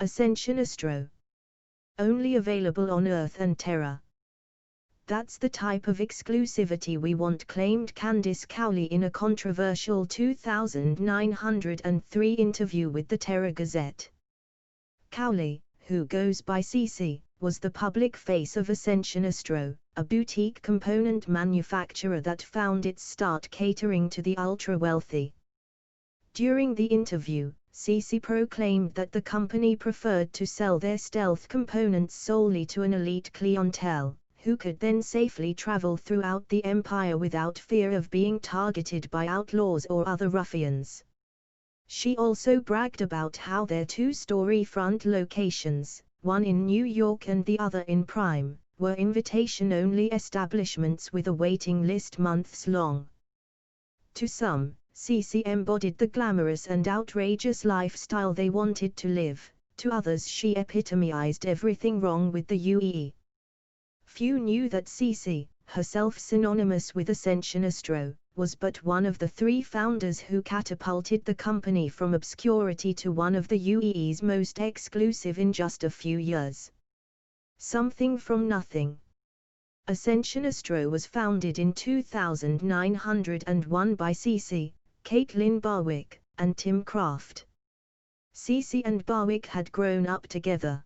Ascension Astro. Only available on Earth and Terra. That's the type of exclusivity we want, claimed Candice Cowley in a controversial 2903 interview with the Terra Gazette. Cowley, who goes by CC, was the public face of Ascension Astro, a boutique component manufacturer that found its start catering to the ultra-wealthy. During the interview, CC proclaimed that the company preferred to sell their stealth components solely to an elite clientele, who could then safely travel throughout the empire without fear of being targeted by outlaws or other ruffians. She also bragged about how their two-story front locations, one in New York and the other in Prime, were invitation-only establishments with a waiting list months long. To some, CC embodied the glamorous and outrageous lifestyle they wanted to live. To others, she epitomized everything wrong with the UE. Few knew that CC, herself synonymous with Ascension Astro, was but one of the three founders who catapulted the company from obscurity to one of the UEE's most exclusive in just a few years. Something from nothing. Ascension Astro was founded in 2901 by CC, Caitlin Barwick, and Tim Kraft. CC and Barwick had grown up together.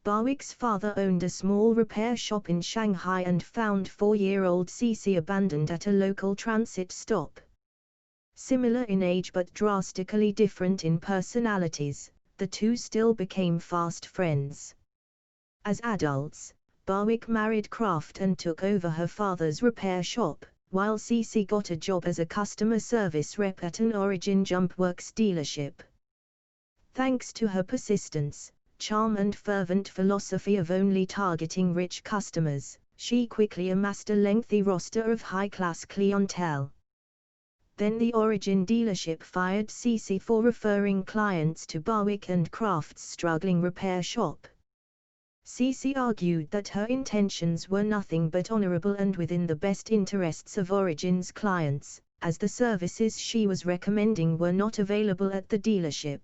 Barwick's father owned a small repair shop in Shanghai and found 4-year-old CC abandoned at a local transit stop. Similar in age but drastically different in personalities, the two still became fast friends. As adults, Barwick married Kraft and took over her father's repair shop, while CC got a job as a customer service rep at an Origin Jumpworks dealership. Thanks to her persistence, charm and fervent philosophy of only targeting rich customers, she quickly amassed a lengthy roster of high-class clientele. Then the Origin dealership fired CC for referring clients to Barwick and Kraft's struggling repair shop. CC argued that her intentions were nothing but honorable and within the best interests of Origin's clients, as the services she was recommending were not available at the dealership.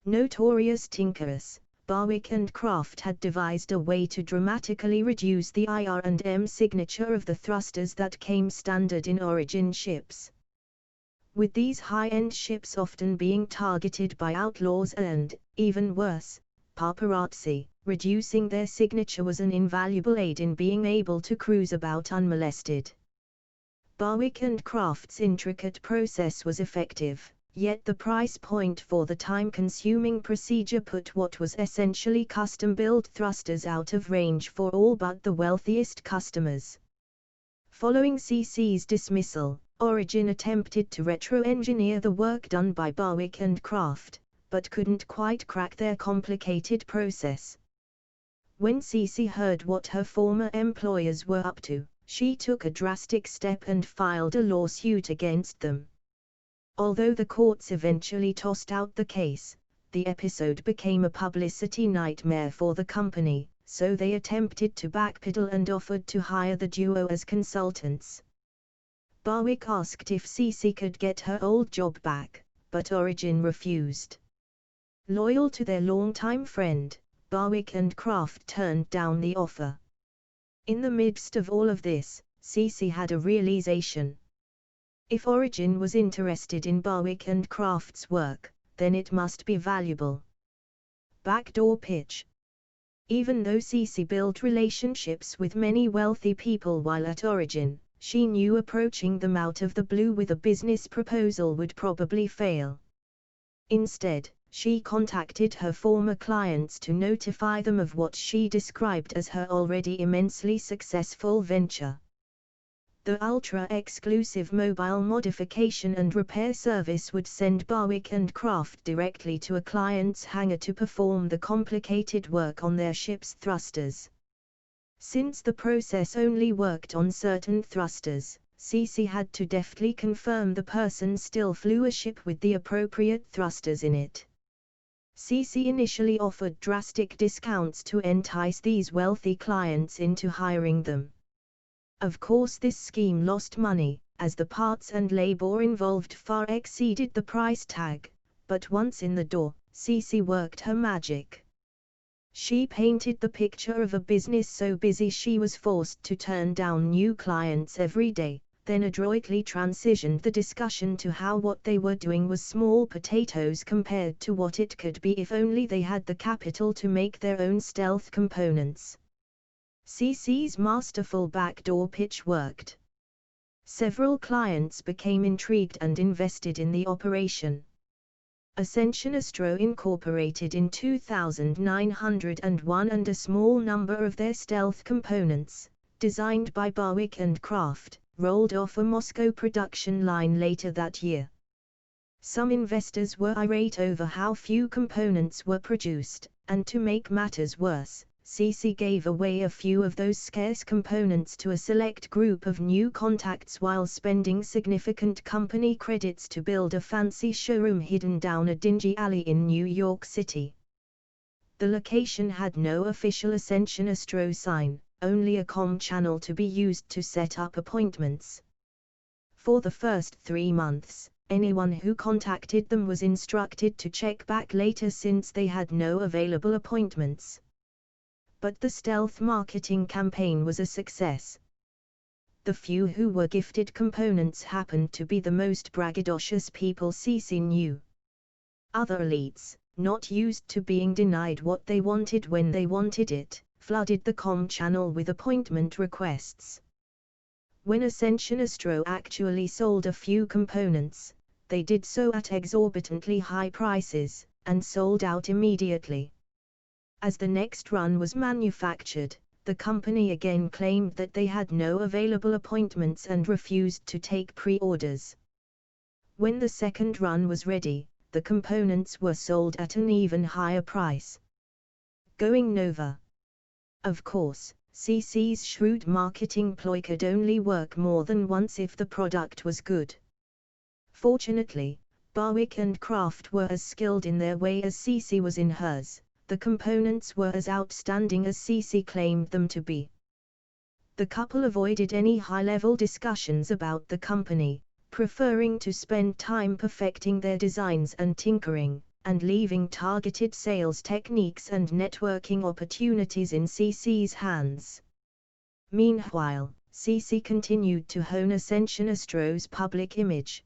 Notorious tinkerers, Barwick and Kraft had devised a way to dramatically reduce the IR&M signature of the thrusters that came standard in Origin ships. With these high-end ships often being targeted by outlaws and, even worse, paparazzi, reducing their signature was an invaluable aid in being able to cruise about unmolested. Barwick and Kraft's intricate process was effective, yet the price point for the time-consuming procedure put what was essentially custom-built thrusters out of range for all but the wealthiest customers. Following CC's dismissal, Origin attempted to retro-engineer the work done by Barwick and Kraft, but couldn't quite crack their complicated process. When CC heard what her former employers were up to, she took a drastic step and filed a lawsuit against them. Although the courts eventually tossed out the case, the episode became a publicity nightmare for the company, so they attempted to backpedal and offered to hire the duo as consultants. Barwick asked if CC could get her old job back, but Origin refused. Loyal to their longtime friend, Barwick and Kraft turned down the offer. In the midst of all of this, CC had a realization. If Origin was interested in Barwick and Kraft's work, then it must be valuable. Backdoor pitch. Even though CC built relationships with many wealthy people while at Origin, she knew approaching them out of the blue with a business proposal would probably fail. Instead, she contacted her former clients to notify them of what she described as her already immensely successful venture. The ultra-exclusive mobile modification and repair service would send Barwick and Kraft directly to a client's hangar to perform the complicated work on their ship's thrusters. Since the process only worked on certain thrusters, CC had to deftly confirm the person still flew a ship with the appropriate thrusters in it. CC initially offered drastic discounts to entice these wealthy clients into hiring them. Of course, this scheme lost money, as the parts and labor involved far exceeded the price tag, but once in the door, CC worked her magic. She painted the picture of a business so busy she was forced to turn down new clients every day, then adroitly transitioned the discussion to how what they were doing was small potatoes compared to what it could be if only they had the capital to make their own stealth components. CC's masterful backdoor pitch worked. Several clients became intrigued and invested in the operation. Ascension Astro incorporated in 2901 and a small number of their stealth components, designed by Barwick and Kraft, rolled off a Moscow production line later that year. Some investors were irate over how few components were produced, and to make matters worse, CC gave away a few of those scarce components to a select group of new contacts while spending significant company credits to build a fancy showroom hidden down a dingy alley in New York City. The location had no official Ascension Astro sign, only a comm channel to be used to set up appointments. For the first 3 months, anyone who contacted them was instructed to check back later since they had no available appointments. But the stealth marketing campaign was a success. The few who were gifted components happened to be the most braggadocious people CC knew. Other elites, not used to being denied what they wanted when they wanted it, flooded the comm channel with appointment requests. When Ascension Astro actually sold a few components, they did so at exorbitantly high prices, and sold out immediately. As the next run was manufactured, the company again claimed that they had no available appointments and refused to take pre-orders. When the second run was ready, the components were sold at an even higher price. Going nova. Of course, CC's shrewd marketing ploy could only work more than once if the product was good. Fortunately, Barwick and Kraft were as skilled in their way as CC was in hers. The components were as outstanding as CC claimed them to be. The couple avoided any high-level discussions about the company, preferring to spend time perfecting their designs and tinkering, and leaving targeted sales techniques and networking opportunities in CC's hands. Meanwhile, CC continued to hone Ascension Astro's public image.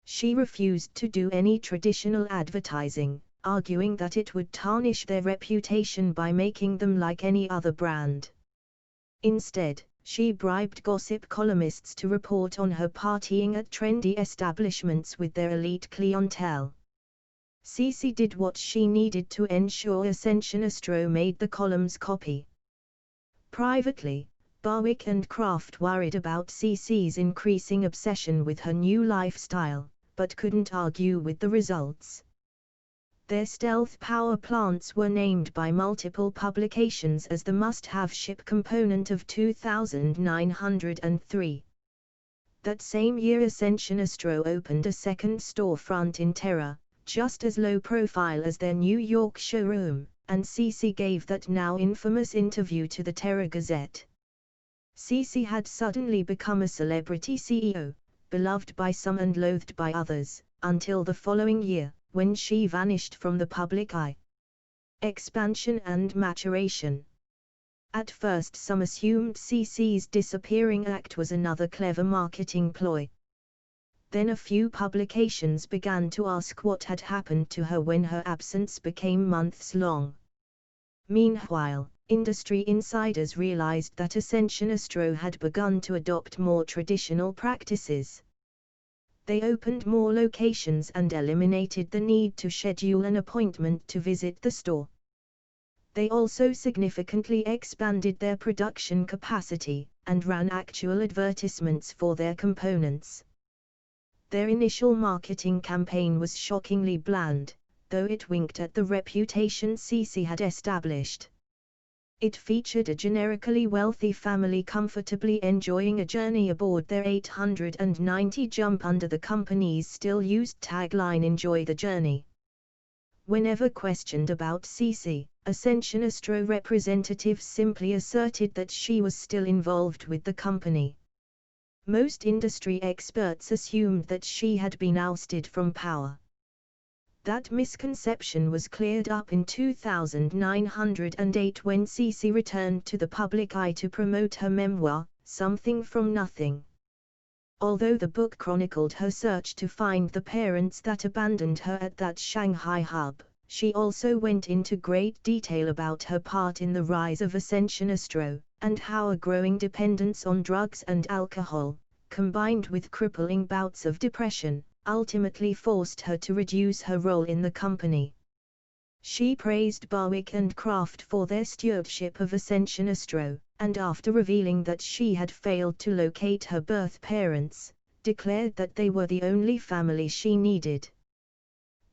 She refused to do any traditional advertising, arguing that it would tarnish their reputation by making them like any other brand. Instead, she bribed gossip columnists to report on her partying at trendy establishments with their elite clientele. CC did what she needed to ensure Ascension Astro made the columns copy. Privately, Barwick and Kraft worried about CC's increasing obsession with her new lifestyle, but couldn't argue with the results. Their stealth power plants were named by multiple publications as the must-have ship component of 2903. That same year Ascension Astro opened a second storefront in Terra, just as low profile as their New York showroom, and CC gave that now infamous interview to the Terra Gazette. CC had suddenly become a celebrity CEO, beloved by some and loathed by others, until the following year, when she vanished from the public eye. Expansion and maturation. At first some assumed CC's disappearing act was another clever marketing ploy. Then a few publications began to ask what had happened to her when her absence became months long. Meanwhile, industry insiders realized that Ascension Astro had begun to adopt more traditional practices. They opened more locations and eliminated the need to schedule an appointment to visit the store. They also significantly expanded their production capacity, and ran actual advertisements for their components. Their initial marketing campaign was shockingly bland, though it winked at the reputation CC had established. It featured a generically wealthy family comfortably enjoying a journey aboard their 890 jump under the company's still-used tagline "Enjoy the Journey." Whenever questioned about CC, Ascension Astro representatives simply asserted that she was still involved with the company. Most industry experts assumed that she had been ousted from power. That misconception was cleared up in 2908 when Cece returned to the public eye to promote her memoir, Something from Nothing. Although the book chronicled her search to find the parents that abandoned her at that Shanghai hub, she also went into great detail about her part in the rise of Ascension Astro, and how a growing dependence on drugs and alcohol, combined with crippling bouts of depression, ultimately forced her to reduce her role in the company. She praised Barwick and Kraft for their stewardship of Ascension Astro, and after revealing that she had failed to locate her birth parents, declared that they were the only family she needed.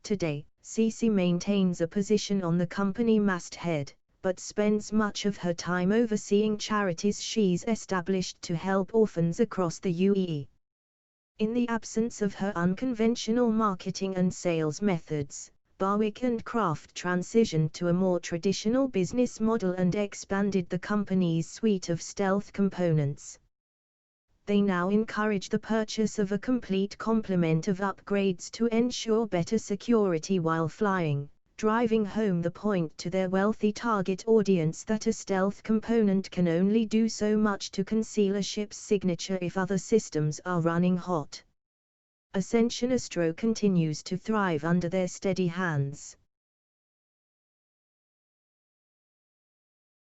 Today, Cece maintains a position on the company masthead, but spends much of her time overseeing charities she's established to help orphans across the UAE. In the absence of her unconventional marketing and sales methods, Barwick and Kraft transitioned to a more traditional business model and expanded the company's suite of stealth components. They now encourage the purchase of a complete complement of upgrades to ensure better security while flying, driving home the point to their wealthy target audience that a stealth component can only do so much to conceal a ship's signature if other systems are running hot. Ascension Astro continues to thrive under their steady hands.